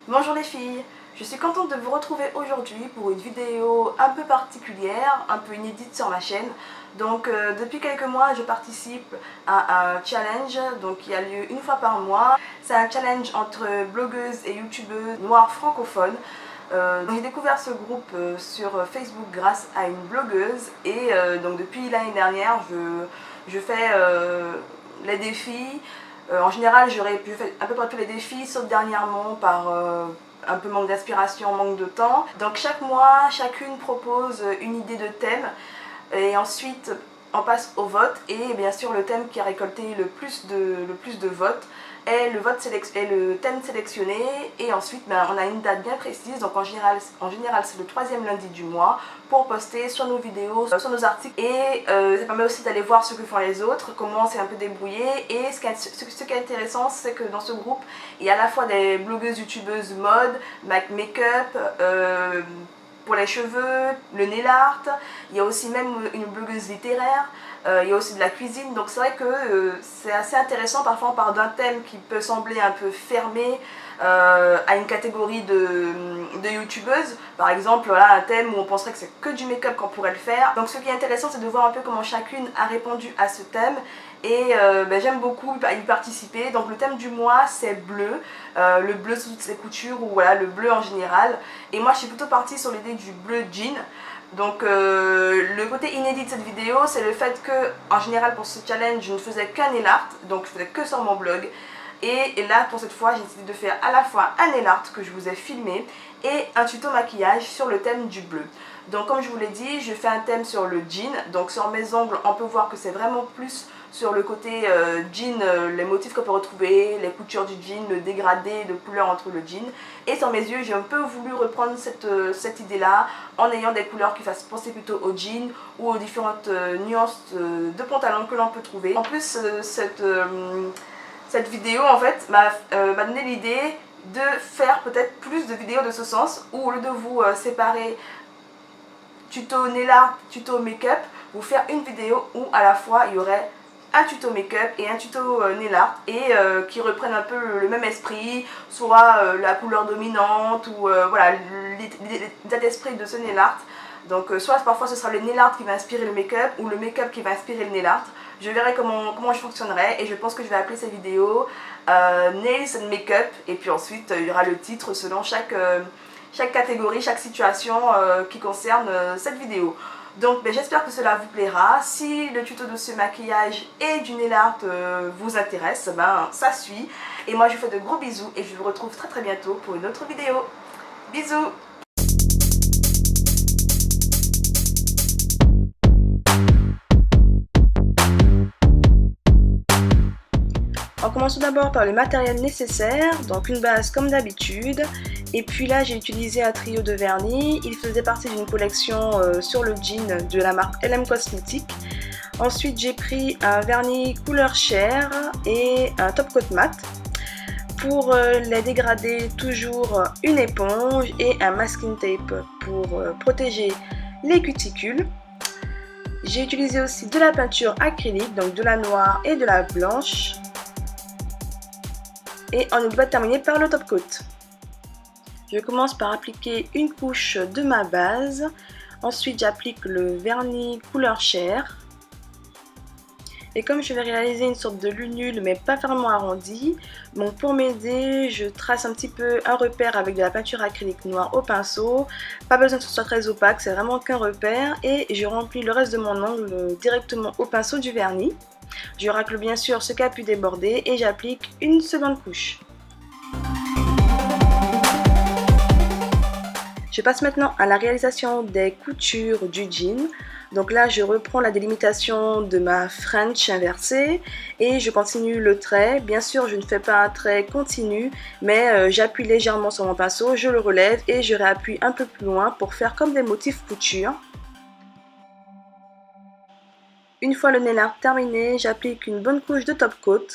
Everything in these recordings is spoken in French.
Bonjour les filles, je suis contente de vous retrouver aujourd'hui pour une vidéo un peu particulière, un peu inédite sur ma chaîne. Donc depuis quelques mois je participe à un challenge qui a lieu une fois par mois. C'est un challenge entre blogueuses et youtubeuses noires francophones. J'ai découvert ce groupe sur Facebook grâce à une blogueuse et donc depuis l'année dernière je fais les défis. En général, je fais à peu près tous les défis, sauf dernièrement par un peu manque d'inspiration, manque de temps. Donc chaque mois, chacune propose une idée de thème et ensuite on passe au vote et bien sûr le thème qui a récolté le plus de votes est le thème sélectionné et ensuite on a une date bien précise, donc en général c'est le troisième lundi du mois pour poster sur nos vidéos, sur nos articles et ça permet aussi d'aller voir ce que font les autres, comment c'est un peu débrouillé. Et ce qui est intéressant, c'est que dans ce groupe il y a à la fois des blogueuses, youtubeuses mode, make-up, pour les cheveux, le nail art, il y a aussi même une blogueuse littéraire, il y a aussi de la cuisine, donc c'est vrai que c'est assez intéressant. Parfois on part d'un thème qui peut sembler un peu fermé à une catégorie de youtubeuses, par exemple voilà, un thème où on penserait que c'est que du make-up qu'on pourrait le faire. Donc ce qui est intéressant, c'est de voir un peu comment chacune a répondu à ce thème et j'aime beaucoup y participer. Donc le thème du mois c'est bleu, le bleu sous toutes ses coutures ou voilà, le bleu en général, et moi je suis plutôt partie sur l'idée du bleu jean. Donc le côté inédit de cette vidéo, c'est le fait que en général pour ce challenge je ne faisais qu'un nail art, donc je faisais que sur mon blog. Et là pour cette fois j'ai décidé de faire à la fois un nail art que je vous ai filmé et un tuto maquillage sur le thème du bleu. Donc comme je vous l'ai dit, je fais un thème sur le jean, donc sur mes ongles on peut voir que c'est vraiment plus sur le côté jean, les motifs qu'on peut retrouver, les coutures du jean, le dégradé de couleurs entre le jean. Et sur mes yeux, j'ai un peu voulu reprendre cette idée-là en ayant des couleurs qui fassent penser plutôt au jean ou aux différentes nuances de pantalons que l'on peut trouver. En plus, cette vidéo en fait m'a donné l'idée de faire peut-être plus de vidéos de ce sens, où au lieu de vous séparer tuto nail art, tuto make-up, vous faire une vidéo où à la fois il y aurait un tuto make-up et un tuto nail art et qui reprennent un peu le même esprit, soit la couleur dominante ou voilà, l'état d'esprit de ce nail art. Donc soit parfois ce sera le nail art qui va inspirer le make-up ou le make-up qui va inspirer le nail art. Je verrai comment je fonctionnerai et je pense que je vais appeler cette vidéo Nails and Make-up, et puis ensuite il y aura le titre selon chaque catégorie, chaque situation qui concerne cette vidéo. Donc j'espère que cela vous plaira. Si le tuto de ce maquillage et du nail art vous intéresse, ça suit. Et moi je vous fais de gros bisous et je vous retrouve très bientôt pour une autre vidéo. Bisous! On commence tout d'abord par le matériel nécessaire, donc une base comme d'habitude. Et puis là j'ai utilisé un trio de vernis, il faisait partie d'une collection sur le jean de la marque LM Cosmetics. Ensuite j'ai pris un vernis couleur chair et un top coat mat. Pour les dégradés, toujours une éponge et un masking tape pour protéger les cuticules. J'ai utilisé aussi de la peinture acrylique, donc de la noire et de la blanche. Et on va terminer par le top coat. Je commence par appliquer une couche de ma base. Ensuite j'applique le vernis couleur chair. Et comme je vais réaliser une sorte de lunule mais pas vraiment arrondi, donc pour m'aider je trace un petit peu un repère avec de la peinture acrylique noire au pinceau. Pas besoin que ce soit très opaque, c'est vraiment qu'un repère. Et je remplis le reste de mon ongle directement au pinceau du vernis. Je racle bien sûr ce qui a pu déborder et j'applique une seconde couche. Je passe maintenant à la réalisation des coutures du jean. Donc là je reprends la délimitation de ma French inversée et je continue le trait. Bien sûr je ne fais pas un trait continu, mais j'appuie légèrement sur mon pinceau, je le relève et je réappuie un peu plus loin pour faire comme des motifs couture. Une fois le nail art terminé, j'applique une bonne couche de top coat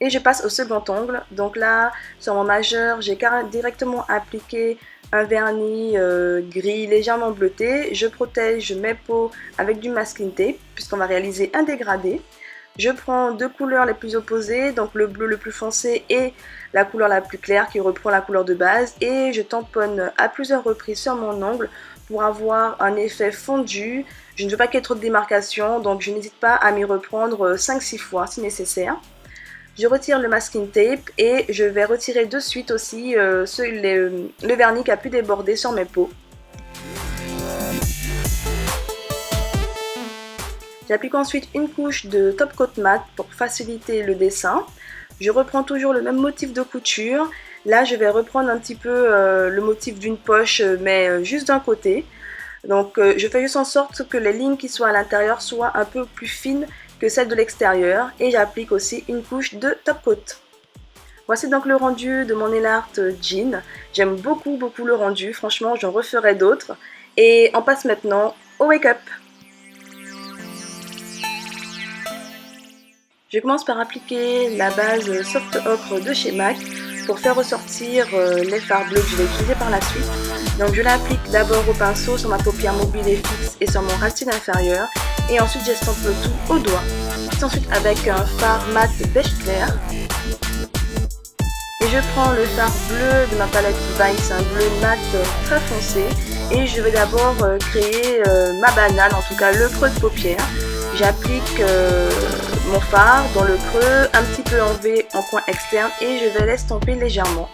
et je passe au second ongle. Donc là, sur mon majeur, j'ai directement appliqué un vernis gris légèrement bleuté. Je protège mes peaux avec du masking tape puisqu'on va réaliser un dégradé. Je prends deux couleurs les plus opposées, donc le bleu le plus foncé et la couleur la plus claire qui reprend la couleur de base, et je tamponne à plusieurs reprises sur mon ongle pour avoir un effet fondu. Je ne veux pas qu'il y ait trop de démarcation, donc je n'hésite pas à m'y reprendre 5-6 fois si nécessaire. Je retire le masking tape et je vais retirer de suite aussi le vernis qui a pu déborder sur mes peaux. J'applique ensuite une couche de top coat mat pour faciliter le dessin. Je reprends toujours le même motif de couture. Là, je vais reprendre un petit peu le motif d'une poche, mais juste d'un côté. Donc, je fais juste en sorte que les lignes qui soient à l'intérieur soient un peu plus fines que celles de l'extérieur. Et j'applique aussi une couche de top coat. Voici donc le rendu de mon nail art jean. J'aime beaucoup le rendu. Franchement, j'en referai d'autres. Et on passe maintenant au make-up. Je commence par appliquer la base Soft Ocre de chez MAC pour faire ressortir les fards bleus que je vais utiliser par la suite. Donc je l'applique d'abord au pinceau sur ma paupière mobile et fixe et sur mon ras de cils inférieur, et ensuite j'estompe le tout au doigt. Ensuite avec un fard mat beige clair. Et je prends le fard bleu de ma palette Vice, un bleu mat très foncé, et je vais d'abord créer ma banane, en tout cas le creux de paupière. J'applique mon fard dans le creux, un petit peu en V en coin externe, et je vais l'estomper légèrement.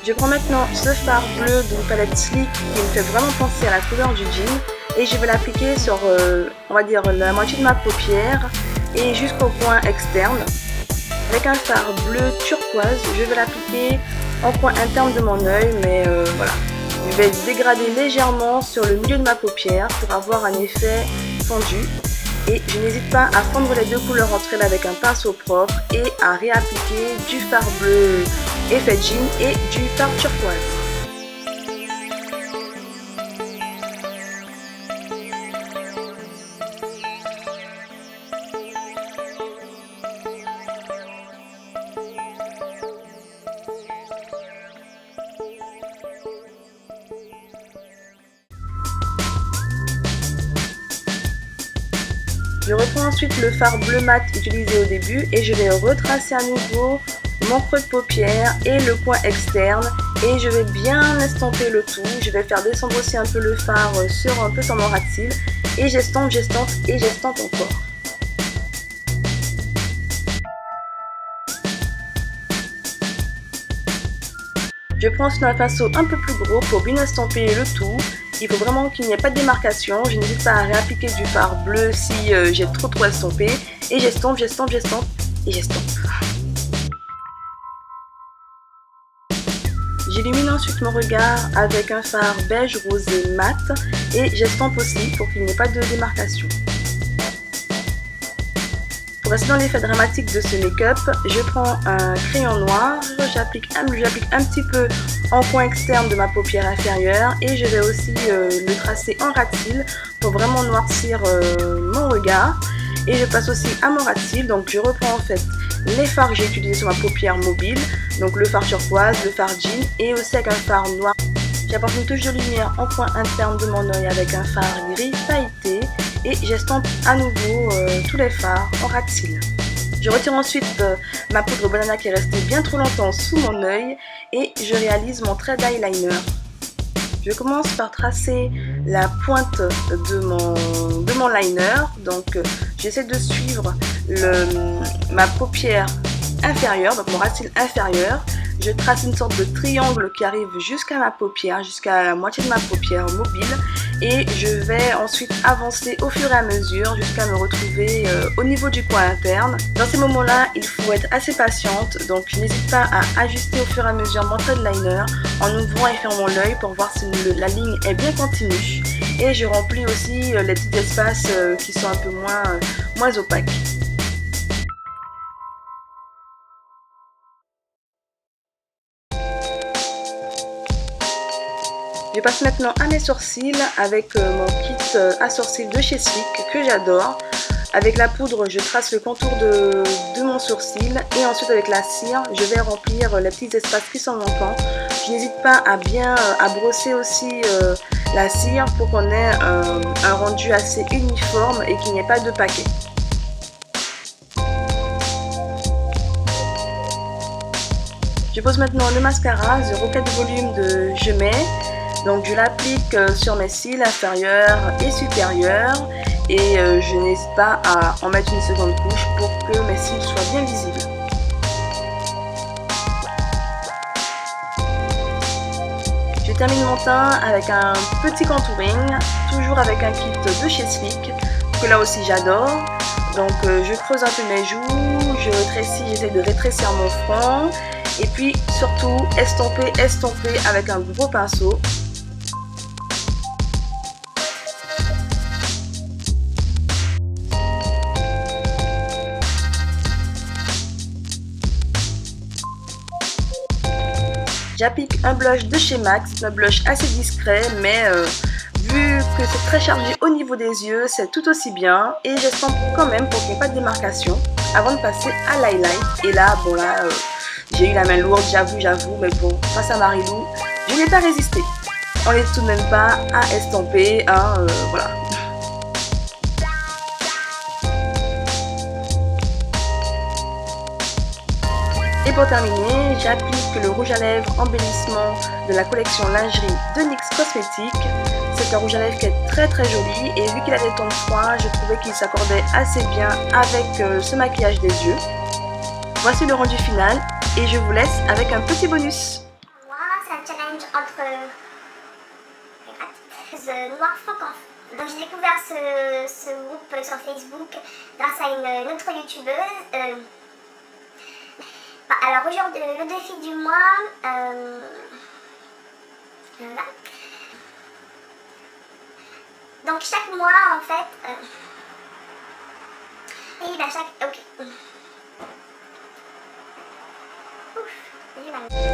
Je prends maintenant ce fard bleu d'une palette Sleek qui me fait vraiment penser à la couleur du jean, et je vais l'appliquer sur, on va dire, la moitié de ma paupière et jusqu'au coin externe. Avec un fard bleu turquoise, je vais l'appliquer en coin interne de mon œil, mais voilà. Je vais dégrader légèrement sur le milieu de ma paupière pour avoir un effet fondu. Et je n'hésite pas à fondre les deux couleurs entre elles avec un pinceau propre et à réappliquer du fard bleu effet jean et du fard turquoise. Je reprends ensuite le fard bleu mat utilisé au début et je vais retracer à nouveau mon creux de paupière et le coin externe, et je vais bien estomper le tout. Je vais faire descendre aussi un peu le fard sur mon ras de cils, et j'estompe et j'estompe encore. Je prends ensuite un pinceau un peu plus gros pour bien estomper le tout. Il faut vraiment qu'il n'y ait pas de démarcation. Je n'hésite pas à réappliquer du fard bleu si j'ai trop estompé. Et j'estompe et j'estompe. J'illumine ensuite mon regard avec un fard beige rosé mat et j'estompe aussi pour qu'il n'y ait pas de démarcation. Pour rester dans l'effet dramatique de ce make-up, je prends un crayon noir, j'applique un petit peu en coin externe de ma paupière inférieure, et je vais aussi le tracer en ras de cils pour vraiment noircir mon regard. Et je passe aussi à mon ras de cils, donc je reprends en fait les fards que j'ai utilisés sur ma paupière mobile, donc le fard turquoise, le fard jean, et aussi avec un fard noir. J'apporte une touche de lumière en coin interne de mon œil avec un fard gris pailleté, et j'estompe à nouveau tous les fards en ras de cils. Je retire ensuite ma poudre banana qui est restée bien trop longtemps sous mon œil, et je réalise mon trait d'eyeliner. Je commence par tracer la pointe de mon liner, donc j'essaie de suivre ma paupière inférieure, donc mon ras de cils inférieur. Je trace une sorte de triangle qui arrive jusqu'à ma paupière, jusqu'à la moitié de ma paupière mobile, et je vais ensuite avancer au fur et à mesure jusqu'à me retrouver au niveau du coin interne. Dans ces moments-là, il faut être assez patiente, donc je n'hésite pas à ajuster au fur et à mesure mon trait de liner en ouvrant et fermant l'œil pour voir si la ligne est bien continue. Et je remplis aussi les petits espaces qui sont un peu moins opaques. Je passe maintenant à mes sourcils avec mon kit à sourcils de chez Sleek que j'adore. Avec la poudre, je trace le contour de mon sourcil et ensuite avec la cire, je vais remplir les petits espaces qui sont manquants. Je n'hésite pas à bien brosser aussi la cire pour qu'on ait un rendu assez uniforme et qu'il n'y ait pas de paquets. Je pose maintenant le mascara The Rocket Volume de Je Mets. Donc je l'applique sur mes cils inférieurs et supérieurs et je n'hésite pas à en mettre une seconde couche pour que mes cils soient bien visibles. Je termine mon teint avec un petit contouring, toujours avec un kit de chez Sleek, que là aussi j'adore. Donc je creuse un peu mes joues, je rétrécis, j'essaie de rétrécir mon front et puis surtout estomper avec un gros pinceau. J'applique un blush de chez MAC, un blush assez discret, mais vu que c'est très chargé au niveau des yeux, c'est tout aussi bien. Et j'estompe quand même pour qu'il n'y ait pas de démarcation avant de passer à l'highlight. Et là, bon là, j'ai eu la main lourde, j'avoue, mais bon, face à Marilou, je n'ai pas résisté. On n'est tout de même pas à estomper, hein, voilà. Et pour terminer, j'applique le rouge à lèvres embellissement de la collection lingerie de NYX Cosmetics. C'est un rouge à lèvres qui est très joli et vu qu'il a des tons froids, je trouvais qu'il s'accordait assez bien avec ce maquillage des yeux. Voici le rendu final et je vous laisse avec un petit bonus. Moi, c'est un challenge entre noirs francophones. Donc j'ai découvert ce groupe sur Facebook grâce à une autre youtubeuse. Alors aujourd'hui, le défi du mois, voilà. Donc chaque mois en fait, et bah ok. Ouf, j'ai mal.